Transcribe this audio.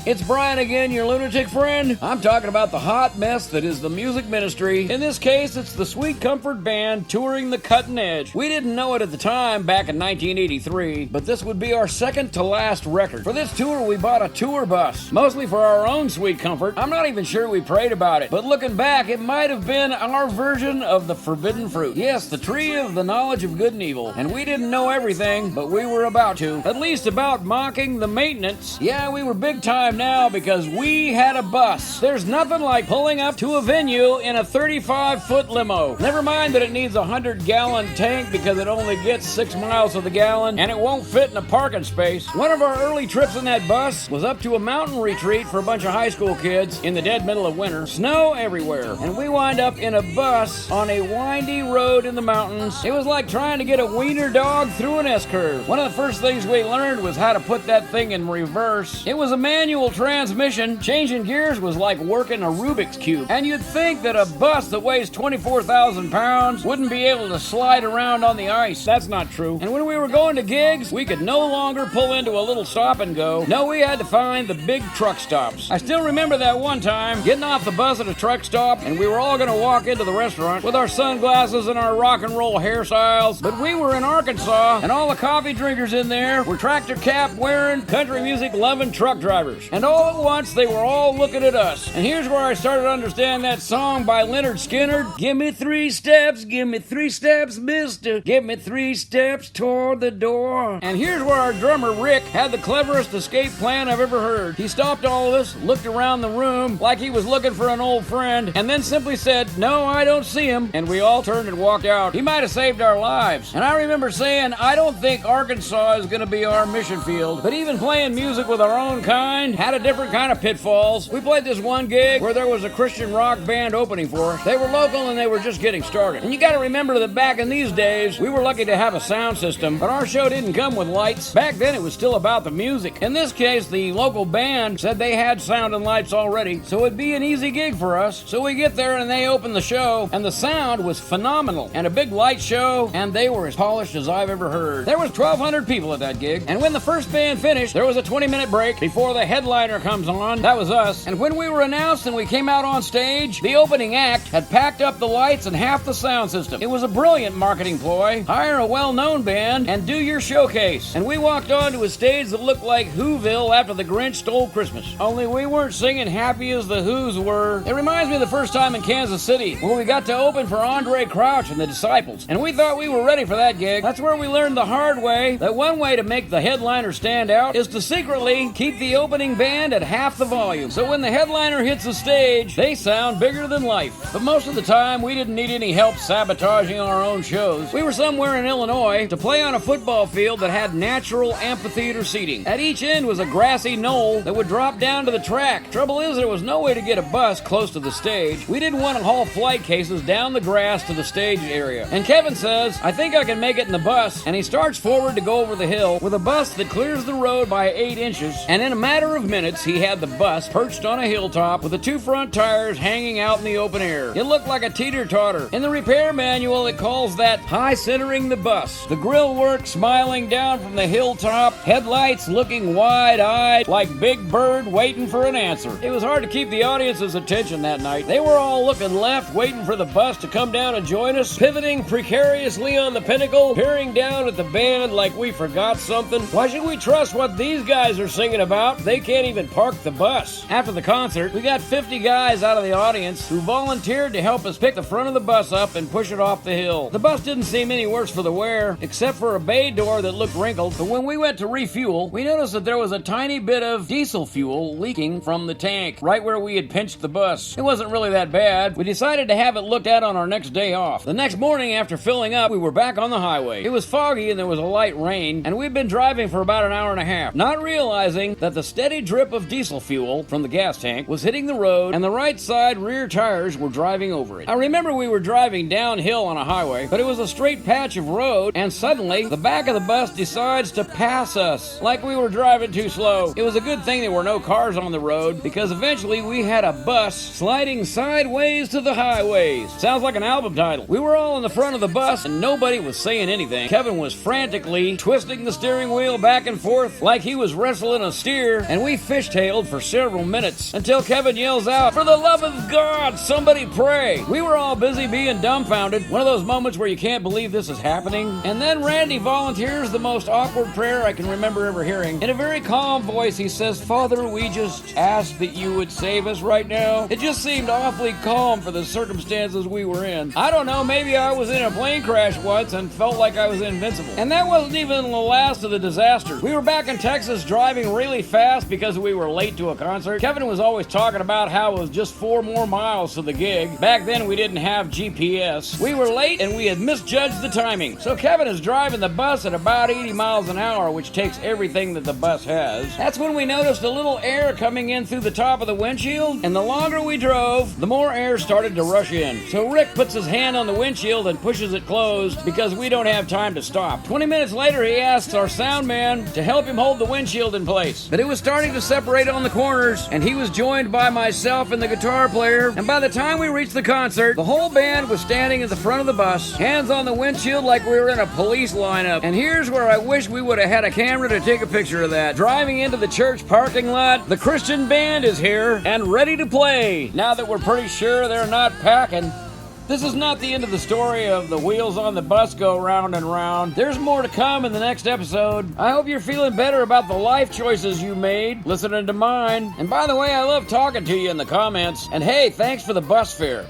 It's Bryan again, your lunatic friend. I'm talking about the hot mess that is the music ministry. In this case, it's the Sweet Comfort Band touring the cutting edge. We didn't know it at the time back in 1983, but this would be our second to last record. For this tour, we bought a tour bus, mostly for our own sweet comfort. I'm not even sure we prayed about it, but looking back, it might have been our version of the forbidden fruit. Yes, the tree of the knowledge of good and evil. And we didn't know everything, but we were about to. At least about mocking the maintenance. Yeah, we were big time now because we had a bus. There's nothing like pulling up to a venue in a 35-foot limo. Never mind that it needs a 100-gallon tank because it only gets 6 miles to the gallon and it won't fit in a parking space. One of our early trips in that bus was up to a mountain retreat for a bunch of high school kids in the dead middle of winter. Snow everywhere. And we wind up in a bus on a windy road in the mountains. It was like trying to get a wiener dog through an S-curve. One of the first things we learned was how to put that thing in reverse. It was a manual transmission. Changing gears was like working a Rubik's Cube. And you'd think that a bus that weighs 24,000 pounds wouldn't be able to slide around on the ice. That's not true. And when we were going to gigs, we could no longer pull into a little stop and go. No, we had to find the big truck stops. I still remember that one time getting off the bus at a truck stop and we were all going to walk into the restaurant with our sunglasses and our rock and roll hairstyles. But we were in Arkansas and all the coffee drinkers in there were tractor cap wearing, country music loving truck drivers. And all at once they were all looking at us. And here's where I started to understand that song by Leonard Skinner. Give me 3 steps, mister. Give me 3 steps toward the door. And here's where our drummer Rick had the cleverest escape plan I've ever heard. He stopped all of us, looked around the room like he was looking for an old friend, and then simply said, "No, I don't see him." And we all turned and walked out. He might have saved our lives. And I remember saying, I don't think Arkansas is going to be our mission field. But even playing music with our own kind had a different kind of pitfalls. We played this one gig where there was a Christian rock band opening for us. They were local and they were just getting started. And you got to remember that back in these days, we were lucky to have a sound system, but our show didn't come with lights. Back then, it was still about the music. In this case, the local band said they had sound and lights already, so it'd be an easy gig for us. So we get there and they open the show, and the sound was phenomenal, and a big light show, and they were as polished as I've ever heard. There was 1,200 people at that gig, and when the first band finished, there was a 20-minute break before the headliner comes on. That was us. And when we were announced and we came out on stage, the opening act had packed up the lights and half the sound system. It was a brilliant marketing ploy. Hire a well-known band and do your showcase. And we walked onto a stage that looked like Whoville after the Grinch stole Christmas. Only we weren't singing Happy as the Who's were. It reminds me of the first time in Kansas City when we got to open for Andre Crouch and the Disciples. And we thought we were ready for that gig. That's where we learned the hard way that one way to make the headliner stand out is to secretly keep the opening band at half the volume. So when the headliner hits the stage, they sound bigger than life. But most of the time, we didn't need any help sabotaging our own shows. We were somewhere in Illinois to play on a football field that had natural amphitheater seating. At each end was a grassy knoll that would drop down to the track. Trouble is, there was no way to get a bus close to the stage. We didn't want to haul flight cases down the grass to the stage area. And Kevin says, "I think I can make it in the bus." And he starts forward to go over the hill with a bus that clears the road by 8 inches. And in a matter of minutes, he had the bus perched on a hilltop with the 2 front tires hanging out in the open air. It looked like a teeter-totter. In the repair manual, it calls that high centering the bus. The grill work smiling down from the hilltop, headlights looking wide-eyed like Big Bird waiting for an answer. It was hard to keep the audience's attention that night. They were all looking left, waiting for the bus to come down and join us, pivoting precariously on the pinnacle, peering down at the band like we forgot something. Why should we trust what these guys are singing about? They can't even park the bus. After the concert, we got 50 guys out of the audience who volunteered to help us pick the front of the bus up and push it off the hill. The bus didn't seem any worse for the wear, except for a bay door that looked wrinkled, but when we went to refuel, we noticed that there was a tiny bit of diesel fuel leaking from the tank, right where we had pinched the bus. It wasn't really that bad. We decided to have it looked at on our next day off. The next morning, after filling up, we were back on the highway. It was foggy and there was a light rain, and we'd been driving for about an hour and a half, not realizing that the steady drip of diesel fuel from the gas tank was hitting the road, and the right side rear tires were dry driving over it. I remember we were driving downhill on a highway, but it was a straight patch of road, and suddenly the back of the bus decides to pass us like we were driving too slow. It was a good thing there were no cars on the road, because eventually we had a bus sliding sideways to the highways. Sounds like an album title. We were all in the front of the bus and nobody was saying anything. Kevin was frantically twisting the steering wheel back and forth like he was wrestling a steer, and we fishtailed for several minutes until Kevin yells out, "For the love of God, somebody pray!" We were all busy being dumbfounded, one of those moments where you can't believe this is happening. And then Randy volunteers the most awkward prayer I can remember ever hearing. In a very calm voice, he says, "Father, we just ask that you would save us right now." It just seemed awfully calm for the circumstances we were in. I don't know, maybe I was in a plane crash once and felt like I was invincible. And that wasn't even the last of the disasters. We were back in Texas driving really fast because we were late to a concert. Kevin was always talking about how it was just 4 more miles to the gig. Back then we didn't have GPS. We were late and we had misjudged the timing. So Kevin is driving the bus at about 80 miles an hour, which takes everything that the bus has. That's when we noticed a little air coming in through the top of the windshield, and the longer we drove, the more air started to rush in. So Rick puts his hand on the windshield and pushes it closed because we don't have time to stop. 20 minutes later, he asks our sound man to help him hold the windshield in place. But it was starting to separate on the corners, and he was joined by myself and the guitar player, and by the time we reached the concert, the whole band was standing in the front of the bus, hands on the windshield like we were in a police lineup. And here's where I wish we would have had a camera to take a picture of that. Driving into the church parking lot, the Christian band is here and ready to play. Now that we're pretty sure they're not packing. This is not the end of the story of the wheels on the bus go round and round. There's more to come in the next episode. I hope you're feeling better about the life choices you made, listening to mine. And by the way, I love talking to you in the comments. And hey, thanks for the bus fare.